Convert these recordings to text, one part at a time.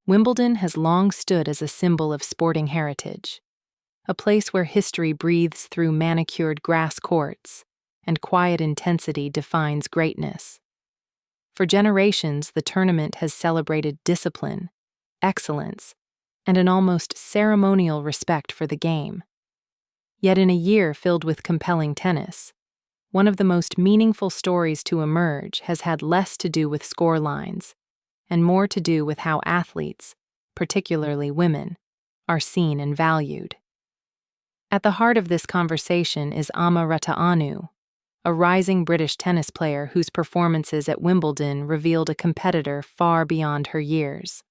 Wimbledon has long stood as a symbol of sporting heritage, a place where history breathes through manicured grass courts and quiet intensity defines greatness. For generations, the tournament has celebrated discipline, excellence, and an almost ceremonial respect for the game. Yet in a year filled with compelling tennis, one of the most meaningful stories to emerge has had less to do with score lines and more to do with how athletes, particularly women, are seen and valued. At the heart of this conversation is Raducanu, a rising British tennis player whose performances at Wimbledon revealed a competitor far beyond her years.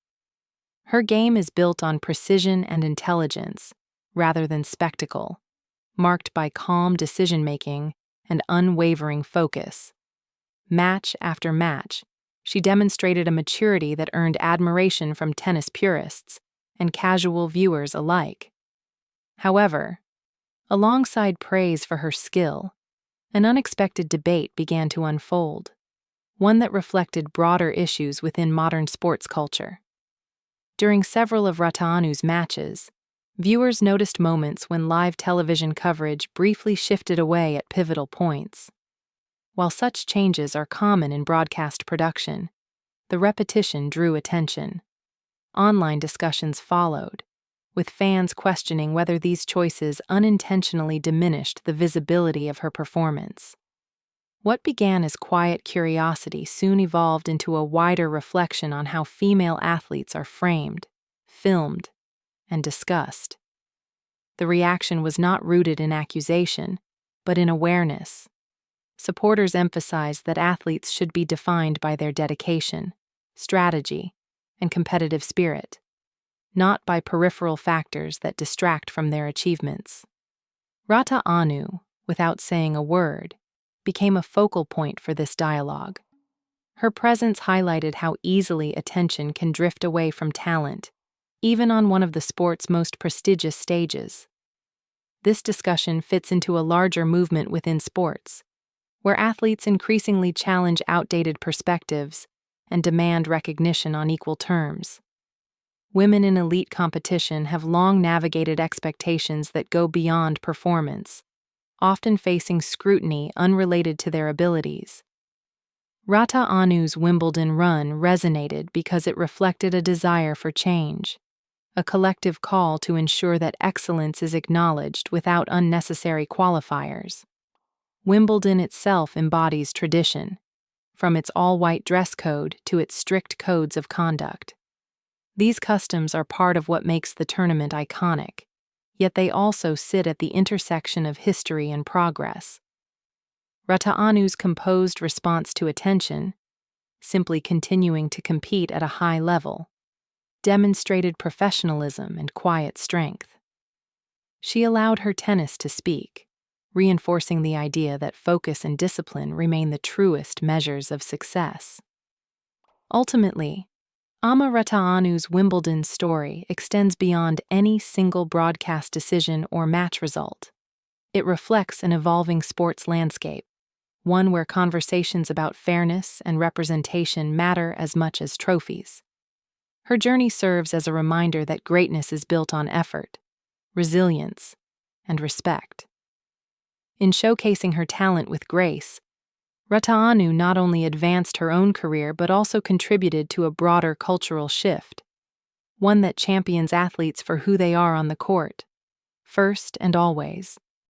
Her game is built on precision and intelligence, rather than spectacle, marked by calm decision-making and unwavering focus. Match after match, she demonstrated a maturity that earned admiration from tennis purists and casual viewers alike. However, alongside praise for her skill, an unexpected debate began to unfold, one that reflected broader issues within modern sports culture. During several of Raducanu's matches, viewers noticed moments when live television coverage briefly shifted away at pivotal points. While such changes are common in broadcast production, the repetition drew attention. Online discussions followed, with fans questioning whether these choices unintentionally diminished the visibility of her performance. What began as quiet curiosity soon evolved into a wider reflection on how female athletes are framed, filmed, and discussed. The reaction was not rooted in accusation, but in awareness. Supporters emphasized that athletes should be defined by their dedication, strategy, and competitive spirit, not by peripheral factors that distract from their achievements. Raducanu, without saying a word, became a focal point for this dialogue. Her presence highlighted how easily attention can drift away from talent, even on one of the sport's most prestigious stages. This discussion fits into a larger movement within sports, where athletes increasingly challenge outdated perspectives and demand recognition on equal terms. Women in elite competition have long navigated expectations that go beyond performance, often facing scrutiny unrelated to their abilities. Raducanu's Wimbledon run resonated because it reflected a desire for change, a collective call to ensure that excellence is acknowledged without unnecessary qualifiers. Wimbledon itself embodies tradition, from its all-white dress code to its strict codes of conduct. These customs are part of what makes the tournament iconic, yet they also sit at the intersection of history and progress. Raducanu's composed response to attention, simply continuing to compete at a high level, demonstrated professionalism and quiet strength. She allowed her tennis to speak, reinforcing the idea that focus and discipline remain the truest measures of success. Ultimately, Raducanu's Wimbledon story extends beyond any single broadcast decision or match result. It reflects an evolving sports landscape, one where conversations about fairness and representation matter as much as trophies. Her journey serves as a reminder that greatness is built on effort, resilience, and respect. In showcasing her talent with grace, Raducanu not only advanced her own career but also contributed to a broader cultural shift, one that champions athletes for who they are on the court, first and always.